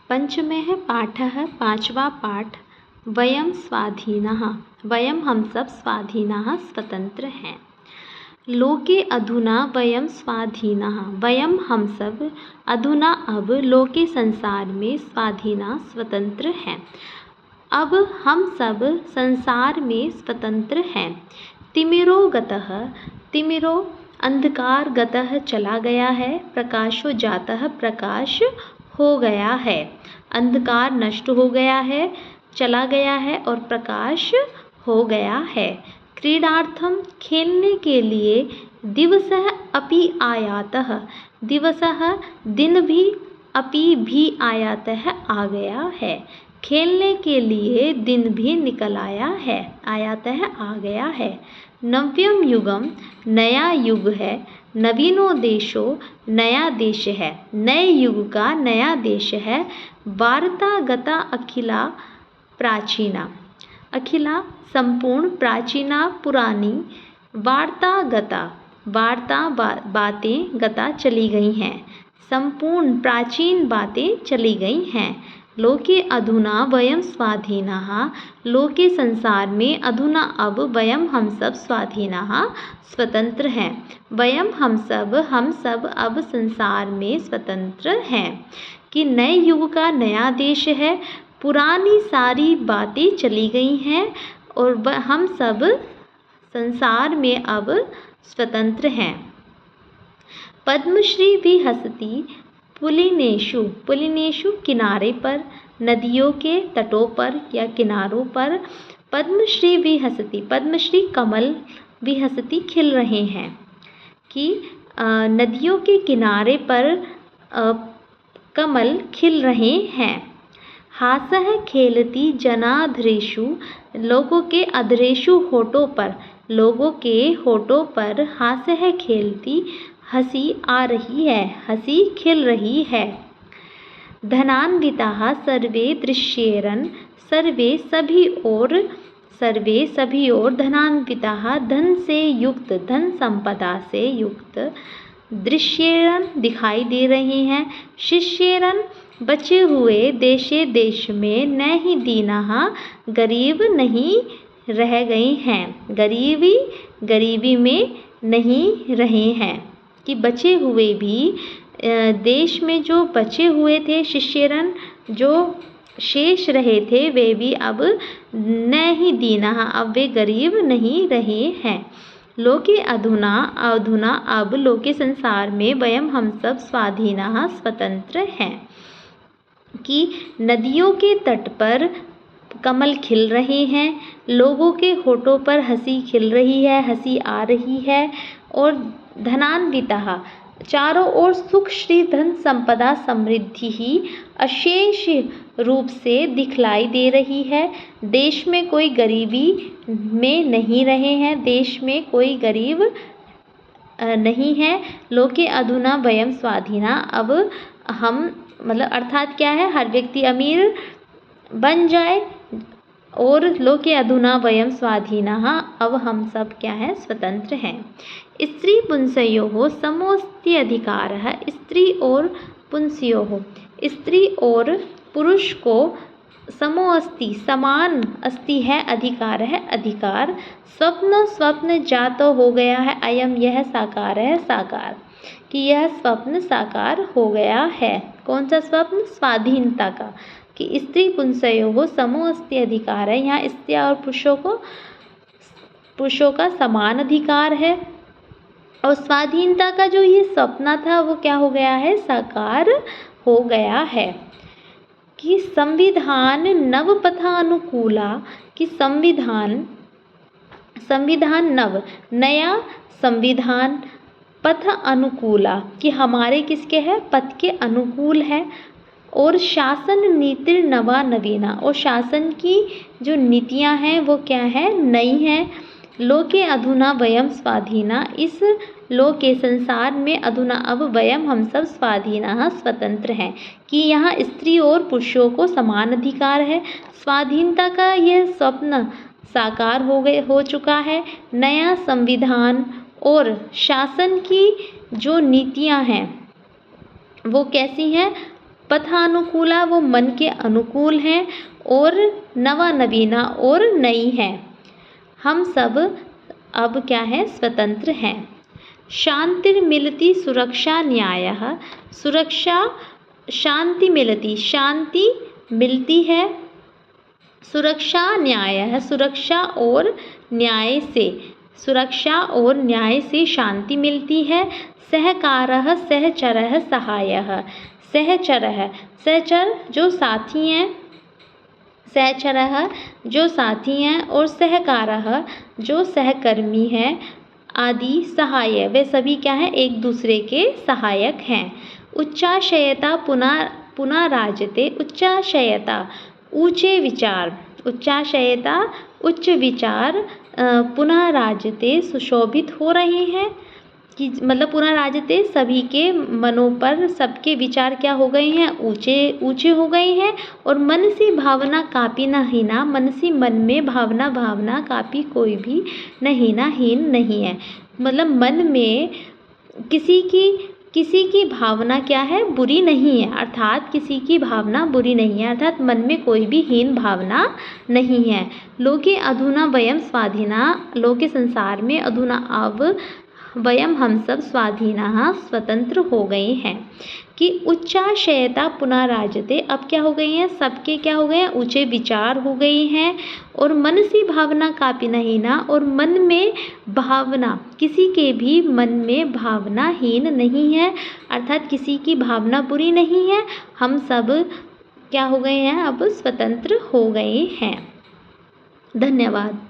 पंचमः पाठः पांचवा पाठ। वयं स्वाधीनः। वयं हम सब स्वाधीनः स्वतंत्र हैं। लोके अधुना वयं स्वाधीनः। वयं हम सब अधुना अब लोके संसार में स्वाधीनः स्वतंत्र हैं। अब हम सब संसार में स्वतंत्र हैं। तिमिरो गतः। तिमिरो अंधकार गतः चला गया है। प्रकाशो जातः प्रकाश हो गया है। अंधकार नष्ट हो गया है, चला गया है और प्रकाश हो गया है। क्रीडार्थम खेलने के लिए दिवसः अपि आयातः। दिवसः दिन भी अपि भी आयातः आ गया है। खेलने के लिए दिन भी निकल आया है, आयातः आ गया है। नव्यम युगम नया युग है। नवीनो देशो नया देश है। नए युग का नया देश है। वार्ता गता अखिला प्राचीना। अखिला संपूर्ण, प्राचीना पुरानी। वार्ता गता वार्ता बातें गता चली गई हैं। संपूर्ण प्राचीन बातें चली गई हैं। लोके अधुना वयं स्वाधीनः। लोके संसार में अधुना अब वयं हम सब स्वाधीनः स्वतंत्र हैं। वयं हम सब अब संसार में स्वतंत्र हैं। कि नए युग का नया देश है। पुरानी सारी बातें चली गई हैं और हम सब संसार में अब स्वतंत्र हैं। पद्मश्री भी हसती पुलिनेषु। पुलिनेषु किनारे पर, नदियों के तटों पर या किनारों पर। पद्मश्री भी हसती, पद्मश्री कमल भी हसती खिल रहे हैं। कि नदियों के किनारे पर कमल खिल रहे हैं। हासः खेलती जनाधरेषु। लोगों के अधरेषु होठों पर, लोगों के होठों पर हासः खेलती हंसी आ रही है, हंसी खिल रही है। धनान्विताः सर्वे दृश्येरन्। सर्वे सभी ओर धनान्विताः धन से युक्त, धन संपदा से युक्त। दृश्येरन् दिखाई दे रहे हैं। शिष्येरन् बचे हुए। देशे देश में। न ही दीनाः गरीब नहीं रह गए हैं। गरीबी में नहीं रहे हैं। कि बचे हुए भी देश में जो बचे हुए थे, शिष्यरन जो शेष रहे थे, वे भी अब न ही दीनाः अब वे गरीब नहीं रहे हैं। लोके अधुना अब लोके संसार में वयं हम सब स्वाधीनः स्वतंत्र हैं। कि नदियों के तट पर कमल खिल रहे हैं। लोगों के होठों पर हंसी खिल रही है, हंसी आ रही है। और धनान्विताः चारों ओर सुख, श्री, धन, संपदा, समृद्धि ही अशेष रूप से दिखलाई दे रही है। देश में कोई गरीबी में नहीं रहे हैं, देश में कोई गरीब नहीं है। लोके अधुना वयं स्वाधीनः अब हम, मतलब अर्थात क्या है, हर व्यक्ति अमीर बन जाए। और लोके अधुना वयं स्वाधीनः अब हम सब क्या है, स्वतंत्र हैं। स्त्री पुंसयोः समोऽस्ति अधिकारः। स्त्री और पुंसयोः, स्त्री और पुरुष को समोऽस्ति समान अस्ति है, अधिकार है, अधिकार। स्वप्न जातो हो गया है। अयम यह साकार है, साकार। कि यह स्वप्न साकार हो गया है। कौन सा स्वप्न? स्वाधीनता का। कि स्त्री पुंसयोः समोऽस्ति अधिकार है। यहाँ स्त्री और पुरुषों का समान अधिकार है। और स्वाधीनता का जो ये सपना था वो क्या हो गया है, साकार हो गया है। कि संविधान नवपथानुकूला। कि संविधान नव, नया संविधान। पथ अनुकूला, कि हमारे किसके है, पथ के अनुकूल है। और शासन नीतिर नवा नवीना, और शासन की जो नीतियां हैं वो क्या है, नई हैं। लोके अधुना वयं स्वाधीना। इस लोके संसार में अधुना अब वयं हम सब स्वाधीनः स्वतंत्र हैं। कि यहाँ स्त्री और पुरुषों को समान अधिकार है। स्वाधीनता का यह स्वप्न साकार हो चुका है। नया संविधान और शासन की जो नीतियां हैं वो कैसी हैं, पथानुकूला वो मन के अनुकूल हैं, और नवा नवीना और नई हैं। हम सब अब क्या है, स्वतंत्र हैं। शांतिर्मिलति सुरक्षा न्यायः, सुरक्षा शांति मिलती, शांति मिलती है। सुरक्षा न्याय है, सुरक्षा और न्याय से, सुरक्षा और न्याय से शांति मिलती है। सहकारः सहचरः सहायः, सहचरः सहचर जो साथी हैं, सहचरः जो साथी हैं, और सहकारः जो सहकर्मी हैं, आदि सहाय वे सभी क्या है, एक दूसरे के सहायक हैं। उच्चाशयता पुनः राजते, उच्चाशयता ऊंचे विचार, उच्चाशयता उच्च विचार, पुनः राजते सुशोभित हो रहे हैं, कि मतलब पुनः राजते सभी के मनों पर, सबके विचार क्या हो गए हैं, ऊंचे ऊंचे हो गए हैं। और मन सी भावना कापी न हीना, मन सी मन में भावना, भावना कापी कोई भी नहीं ना, हीन नहीं है। मतलब मन में किसी की भावना क्या है, बुरी नहीं है, अर्थात किसी की भावना बुरी नहीं है, अर्थात मन में कोई भी हीन भावना नहीं है। लोके अधुना वयम स्वाधीना, लोके संसार में, अधुना अब, वयम हम सब, स्वाधीना स्वतंत्र हो गए हैं। कि उच्चाशयता पुनः राजते, अब क्या हो गई हैं, सबके क्या हो गए हैं, ऊंचे विचार हो गए हैं। और मन सी भावना कापी नहीं ना, और मन में भावना, किसी के भी मन में भावना हीन नहीं है, अर्थात किसी की भावना बुरी नहीं है। हम सब क्या हो गए हैं, अब स्वतंत्र हो गए हैं। धन्यवाद।